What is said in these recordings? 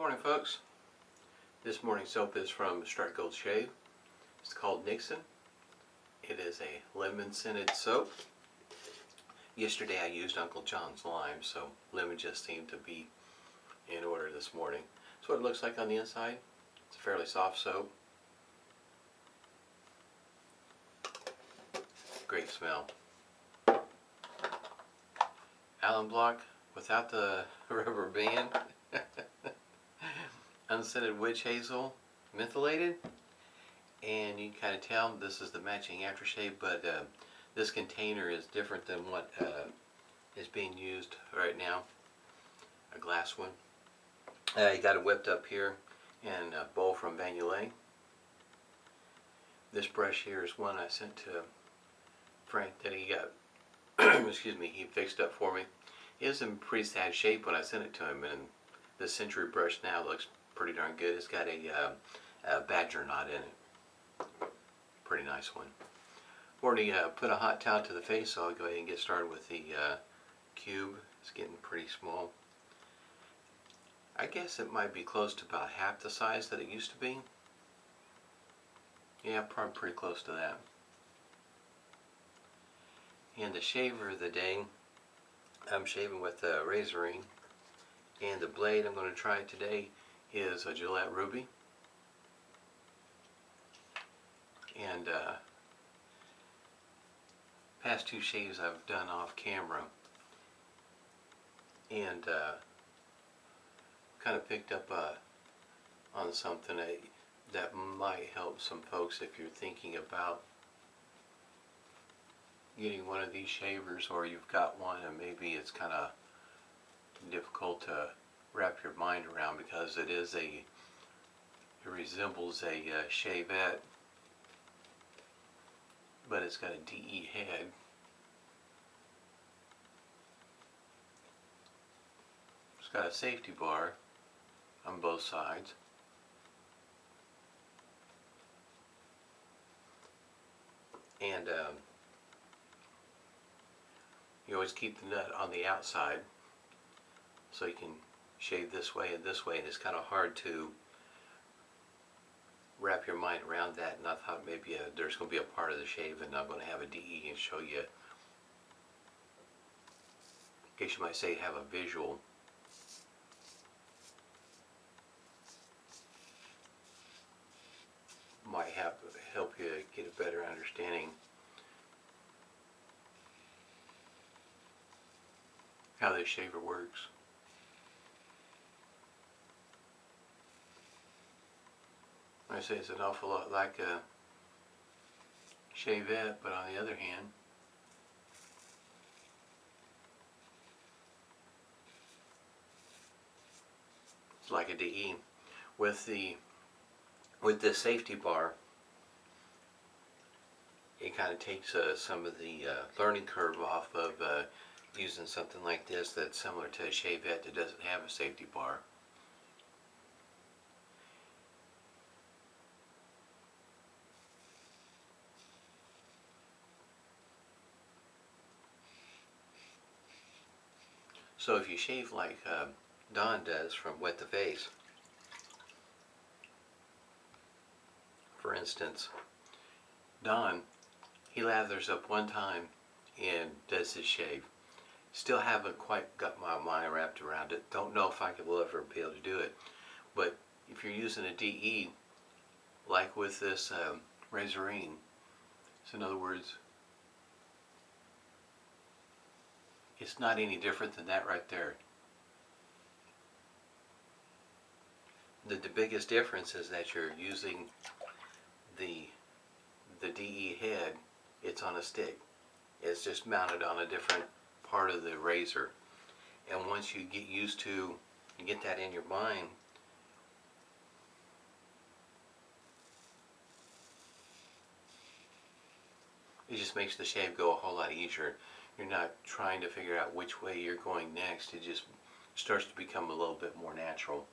Morning, folks. This morning's soap is from Gold Shave. It's called Nixon. It is a lemon scented soap. Yesterday I used Uncle John's lime, so lemon just seemed to be in order this morning. That's what it looks like on the inside. It's a fairly soft soap. Great smell. Alum block without the rubber band. Unscented witch hazel, mentholated, and you can kind of tell this is the matching aftershave, but this container is different than what is being used right now, a glass one. You got it whipped up here in a bowl from Gillette. This brush here is one I sent to Frank that he got, excuse me, he fixed up for me. It was in pretty sad shape when I sent it to him, and the Century brush now looks pretty darn good. It's got a badger knot in it. Pretty nice one. Already put a hot towel to the face, so I'll go ahead and get started with the cube. It's getting pretty small. I guess it might be close to about half the size that it used to be. Yeah, probably pretty close to that. And the shaver of the day, I'm shaving with a Razorine. And the blade I'm going to try today is a Gillette Rubie. And past two shaves I've done off camera, and kind of picked up on something that might help some folks if you're thinking about getting one of these shavers, or you've got one and maybe it's kind of difficult to wrap your mind around because it resembles a shavette, but it's got a DE head. It's got a safety bar on both sides. And you always keep the nut on the outside so you can shave this way, and it's kind of hard to wrap your mind around that. And I thought maybe there's going to be a part of the shave and I'm going to have a DE and show you, in case you might say, have a visual. Might help you get a better understanding how this shaver works. I say it's an awful lot like a shavette, but on the other hand, it's like a DE. With this safety bar, it kind of takes some of the learning curve off of using something like this that's similar to a shavette that doesn't have a safety bar. So if you shave like Don does from Wet the Face, for instance, Don, he lathers up one time and does his shave. Still haven't quite got my mind wrapped around it. Don't know if I will ever be able to do it. But if you're using a DE, like with this Razorine, so in other words, it's not any different than that right there. The biggest difference is that you're using the DE head. It's on a stick. It's just mounted on a different part of the razor. And once you get used to, you get that in your mind, it just makes the shave go a whole lot easier. You're not trying to figure out which way you're going next. It just starts to become a little bit more natural.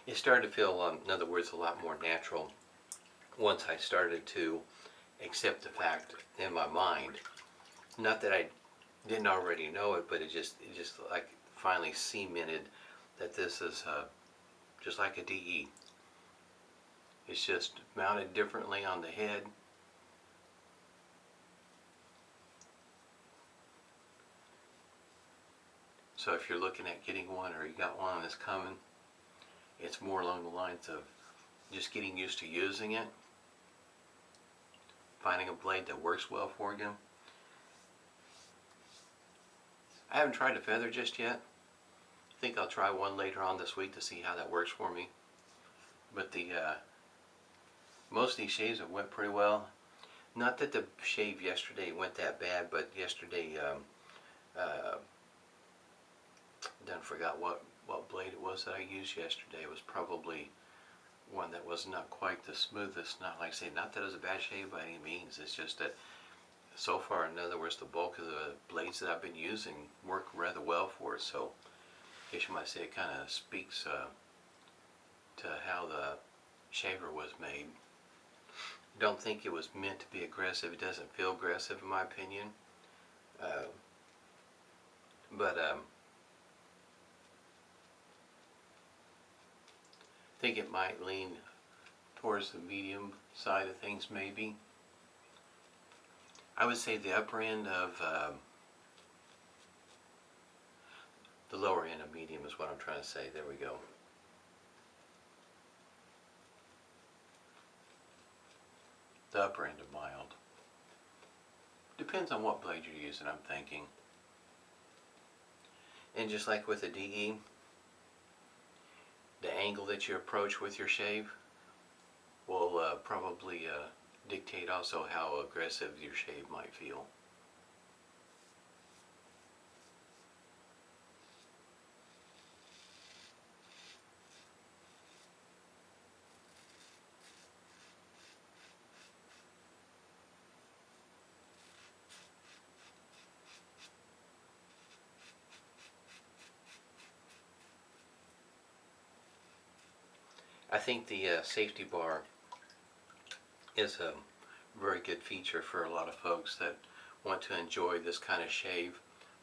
It started to feel, in other words, a lot more natural once I started to accept the fact in my mind, not that I didn't already know it, but it just like finally cemented that this is just like a DE. It's just mounted differently on the head. So if you're looking at getting one, or you got one that's coming, it's more along the lines of just getting used to using it, finding a blade that works well for you. I haven't tried a feather just yet. I think I'll try one later on this week to see how that works for me. But the most of these shaves have went pretty well. Not that the shave yesterday went that bad, but yesterday I forgot what blade it was that I used yesterday. It was probably one that was not quite the smoothest. Not like say, not that it was a bad shave by any means. It's just that so far, in other words, the bulk of the blades that I've been using work rather well for it. So I guess you might say it kind of speaks to how the shaver was made. Don't think it was meant to be aggressive. It doesn't feel aggressive in my opinion. But I think it might lean towards the medium side of things maybe. I would say the upper end of the lower end of medium is what I'm trying to say. There we go. The upper end of mild. Depends on what blade you're using, I'm thinking. And just like with a DE, the angle that you approach with your shave will probably dictate also how aggressive your shave might feel. I think the safety bar is a very good feature for a lot of folks that want to enjoy this kind of shave,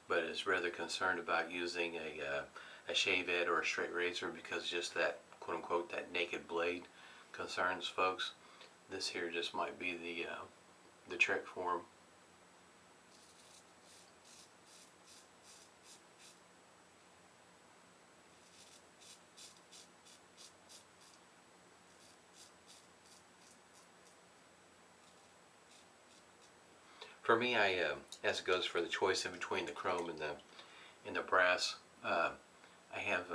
but is rather concerned about using a shavette or a straight razor because just that quote unquote that naked blade concerns folks. This here just might be the trick for them. For me, as it goes for the choice in between the chrome and the brass, I have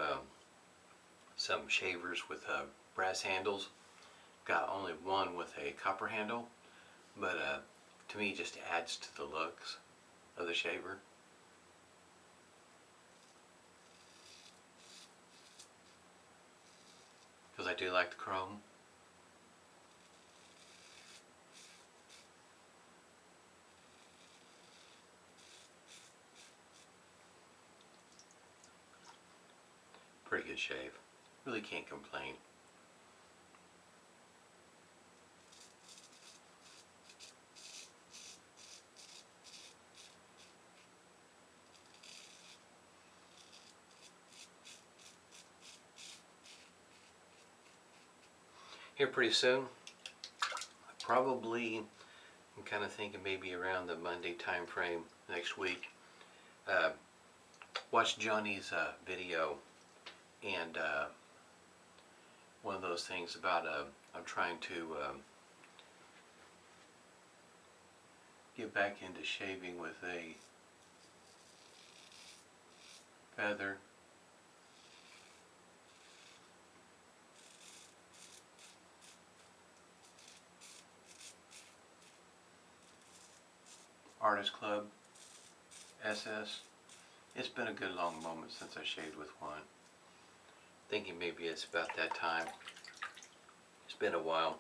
some shavers with brass handles. Got only one with a copper handle, but to me, it just adds to the looks of the shaver. Because I do like the chrome. Pretty good shave. Really can't complain. Here pretty soon, probably, I'm kind of thinking maybe around the Monday time frame next week. Watch Johnny's video, and one of those things about I'm trying to get back into shaving with a feather. Artist Club SS. It's been a good long moment since I shaved with one. Thinking maybe it's about that time. It's been a while.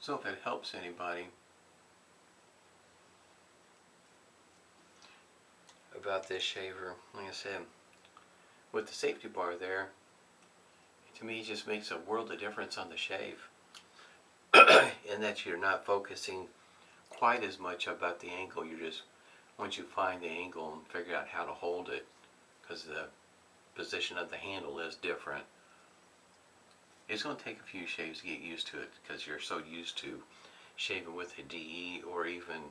So if it helps anybody, about this shaver. Like I said, with the safety bar there, to me it just makes a world of difference on the shave. In that you're not focusing quite as much about the angle. You're just, once you find the angle and figure out how to hold it, because the position of the handle is different, it's going to take a few shaves to get used to it, because you're so used to shaving with a DE or even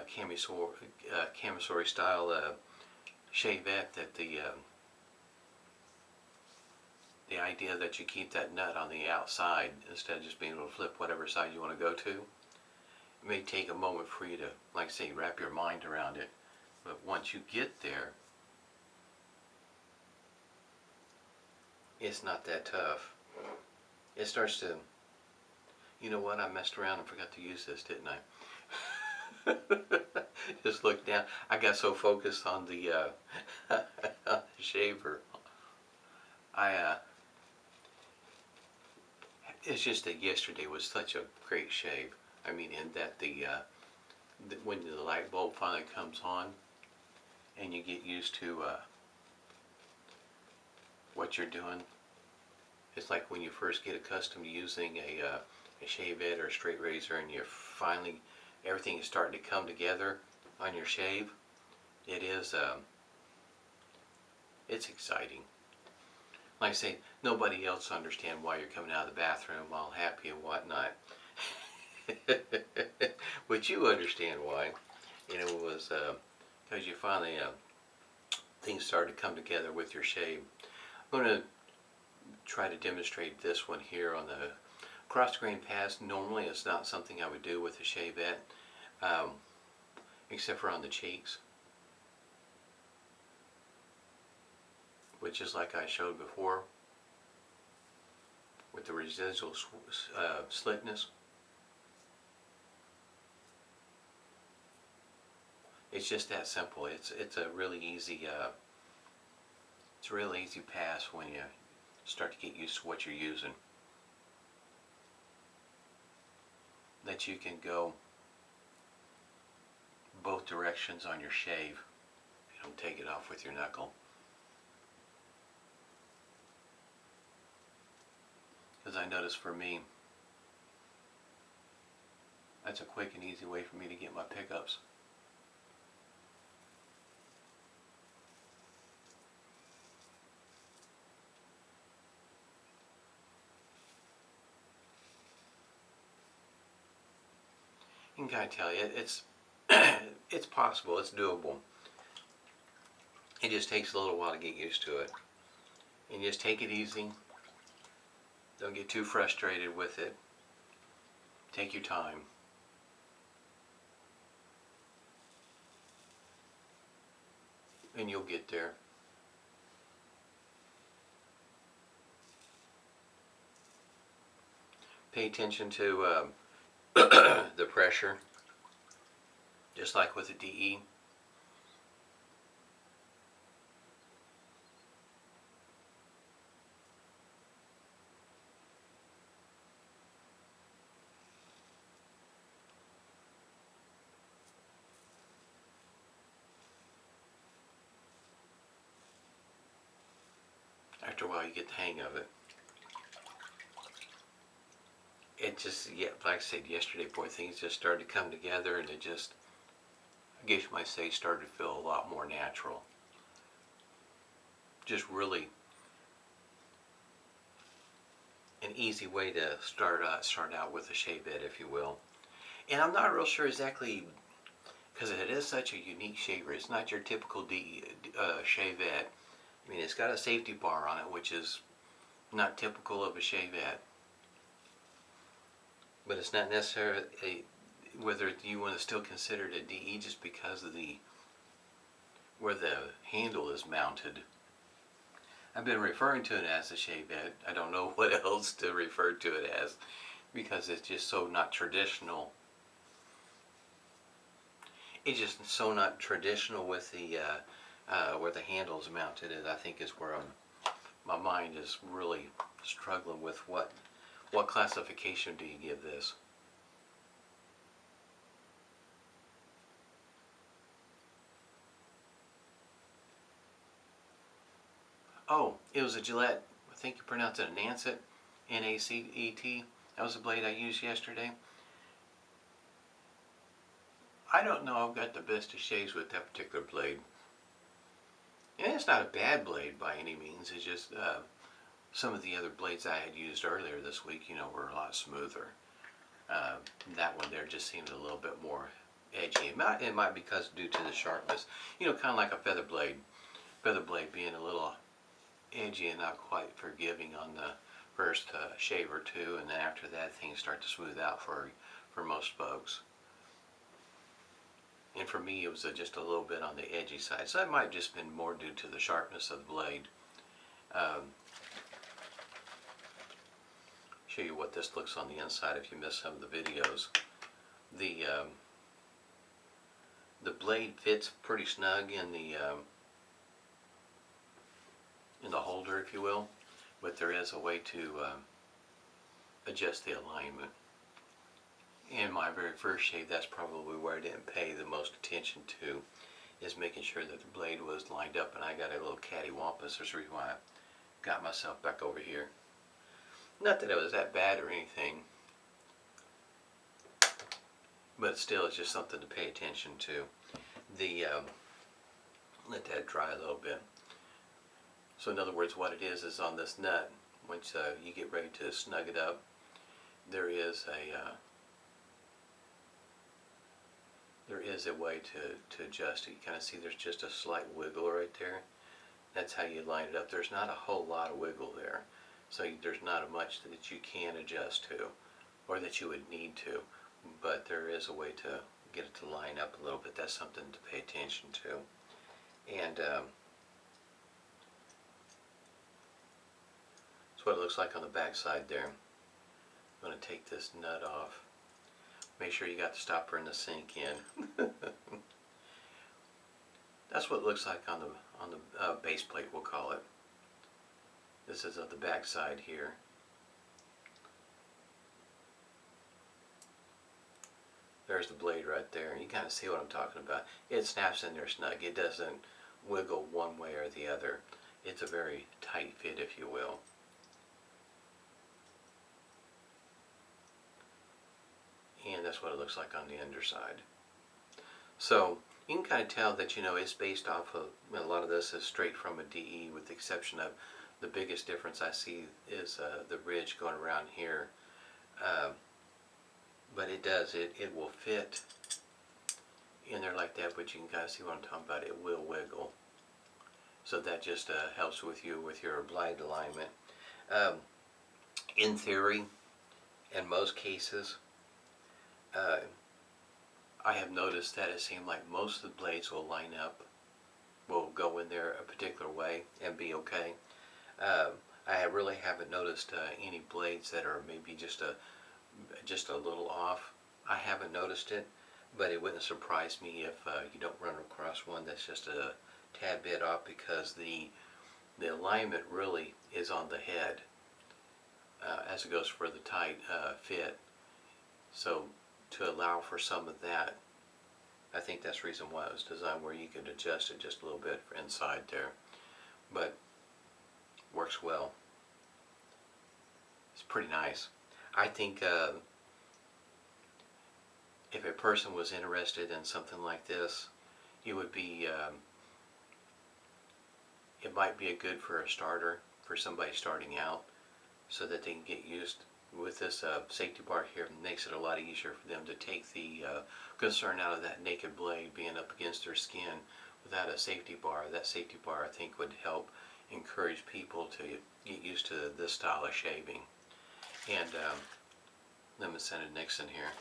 camisole style shavette, that the idea that you keep that nut on the outside instead of just being able to flip whatever side you want to go to, it may take a moment for you to, like I say, wrap your mind around it. But once you get there, it's not that tough. It starts to, you know what, I messed around and forgot to use this, didn't I? Just look down. I got so focused on the shaver. It's just that yesterday was such a great shave. I mean, in that when the light bulb finally comes on and you get used to what you're doing, it's like when you first get accustomed to using a shavette or a straight razor, and you're finally, everything is starting to come together on your shave. It is, it's exciting. Like I say, nobody else understands why you're coming out of the bathroom all happy and whatnot. But you understand why. You know, it was because you finally, things started to come together with your shave. I'm going to try to demonstrate this one here on the cross grain pass. Normally it's not something I would do with a shavette, except for on the cheeks, which is like I showed before with the residual slickness. It's just that simple. It's a really easy pass when you start to get used to what you're using. That you can go both directions on your shave. You don't take it off with your knuckle. Because I notice for me, that's a quick and easy way for me to get my pickups. And gotta tell you, it's it's possible, it's doable. It just takes a little while to get used to it. And just take it easy. Don't get too frustrated with it. Take your time. And you'll get there. Pay attention to the pressure, just like with the DE. After a while you get the hang of it. It just, yeah, like I said yesterday, boy, things just started to come together, and it just, I guess you might say, started to feel a lot more natural. Just really an easy way to start out with a shavette, if you will. And I'm not real sure exactly, because it is such a unique shaver. It's not your typical shavette. I mean, it's got a safety bar on it, which is not typical of a shavette. But it's not necessarily whether you want to still consider it a DE just because of where the handle is mounted. I've been referring to it as a shavette. I don't know what else to refer to it as, because it's just so not traditional. It's just so not traditional with the where the handle is mounted. And I think is where my mind is really struggling with what classification do you give this? Oh, it was a Gillette. I think you pronounce it a Nacet, N-A-C-E-T. That was the blade I used yesterday. I don't know I've got the best of shaves with that particular blade. And it's not a bad blade by any means. It's just some of the other blades I had used earlier this week, you know, were a lot smoother. That one there just seemed a little bit more edgy. It might be because due to the sharpness. You know, kind of like a feather blade. Feather blade being a little edgy and not quite forgiving on the first shave or two, and then after that things start to smooth out for most folks. And for me it was just a little bit on the edgy side, so that might have just been more due to the sharpness of the blade. Show you what this looks on the inside if you missed some of the videos. The blade fits pretty snug in the holder, if you will, but there is a way to adjust the alignment. In my very first shave, that's probably where I didn't pay the most attention to, is making sure that the blade was lined up, and I got a little cattywampus. There's a reason why I got myself back over here. Not that it was that bad or anything, but still it's just something to pay attention to. Let that dry a little bit. So in other words, what it is on this nut, once you get ready to snug it up, there is a way to adjust it. You kind of see there's just a slight wiggle right there. That's how you line it up. There's not a whole lot of wiggle there, so there's not much that you can adjust to, or that you would need to, but there is a way to get it to line up a little bit. That's something to pay attention to. And that's what it looks like on the back side there. I'm going to take this nut off. Make sure you got the stopper and the sink in. That's what it looks like on the base plate, we'll call it. This is at the back side here. There's the blade right there, and you kind of see what I'm talking about. It snaps in there snug. It doesn't wiggle one way or the other. It's a very tight fit, if you will. And that's what it looks like on the underside. So you can kind of tell that, you know, it's based off of, a lot of this is straight from a DE, with the exception of the biggest difference I see is the ridge going around here. But it will fit in there like that, but you can kind of see what I'm talking about. It will wiggle. So that just helps with your blade alignment. In theory, in most cases, I have noticed that it seems like most of the blades will line up, will go in there a particular way and be okay. I really haven't noticed any blades that are maybe just a little off. I haven't noticed it, but it wouldn't surprise me if you don't run across one that's just a tad bit off, because the alignment really is on the head as it goes for the tight fit. So to allow for some of that, I think that's the reason why it was designed, where you could adjust it just a little bit inside there. But works well. It's pretty nice. I think if a person was interested in something like this, it would be, it might be good for a starter, for somebody starting out, so that they can get used with this safety bar here. It makes it a lot easier for them to take the concern out of that naked blade being up against their skin without a safety bar. That safety bar, I think, would help encourage people to get used to this style of shaving. And lemon scented Nixon here.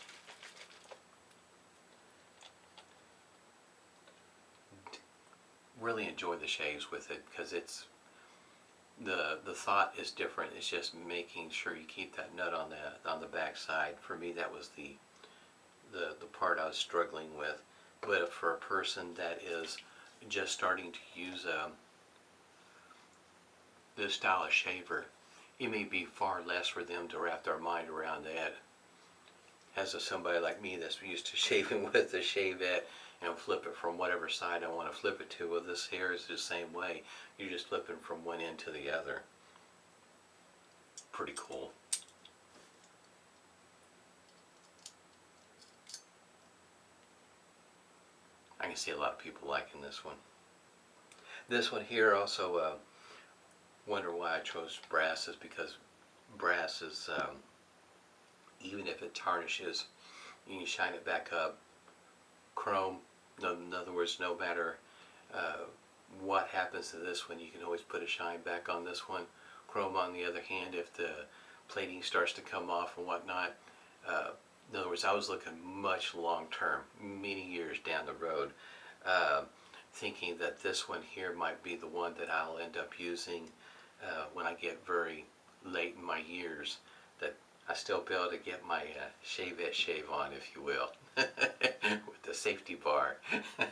Really enjoy the shaves with it, because it's the thought is different. It's just making sure you keep that nut on the back side. For me, that was the part I was struggling with. But for a person that is just starting to use this style of shaver, it may be far less for them to wrap their mind around that, as somebody like me that's used to shaving with the shavette and flip it from whatever side I want to flip it to. Well, this here is the same way. You're just flipping from one end to the other. Pretty cool. I can see a lot of people liking this one. This one here also, wonder why I chose brass, is because brass is, even if it tarnishes, you can shine it back up. Chrome, in other words, no matter what happens to this one, you can always put a shine back on this one. Chrome, on the other hand, if the plating starts to come off and whatnot, in other words, I was looking much long term, many years down the road, thinking that this one here might be the one that I'll end up using when I get very late in my years, that I still be able to get my shavette shave on, if you will, with the safety bar.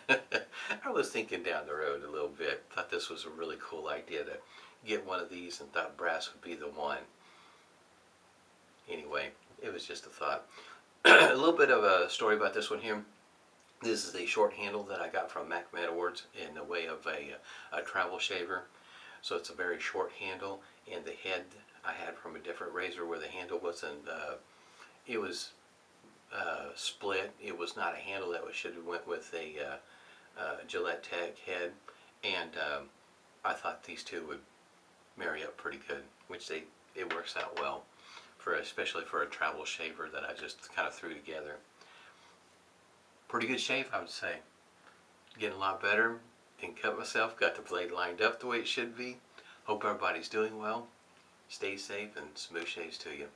I was thinking down the road a little bit, thought this was a really cool idea to get one of these, and thought brass would be the one. Anyway, it was just a thought. A little bit of a story about this one here. This is a short handle that I got from Mac Awards in the way of a travel shaver. So it's a very short handle, and the head I had from a different razor where the handle wasn't, it was split. It was not a handle that should have went with a Gillette Tech head, and I thought these two would marry up pretty good, which it works out well, especially for a travel shaver that I just kind of threw together. Pretty good shave, I would say. Getting a lot better. Didn't cut myself. Got the blade lined up the way it should be. Hope everybody's doing well. Stay safe, and smooth shaves to you.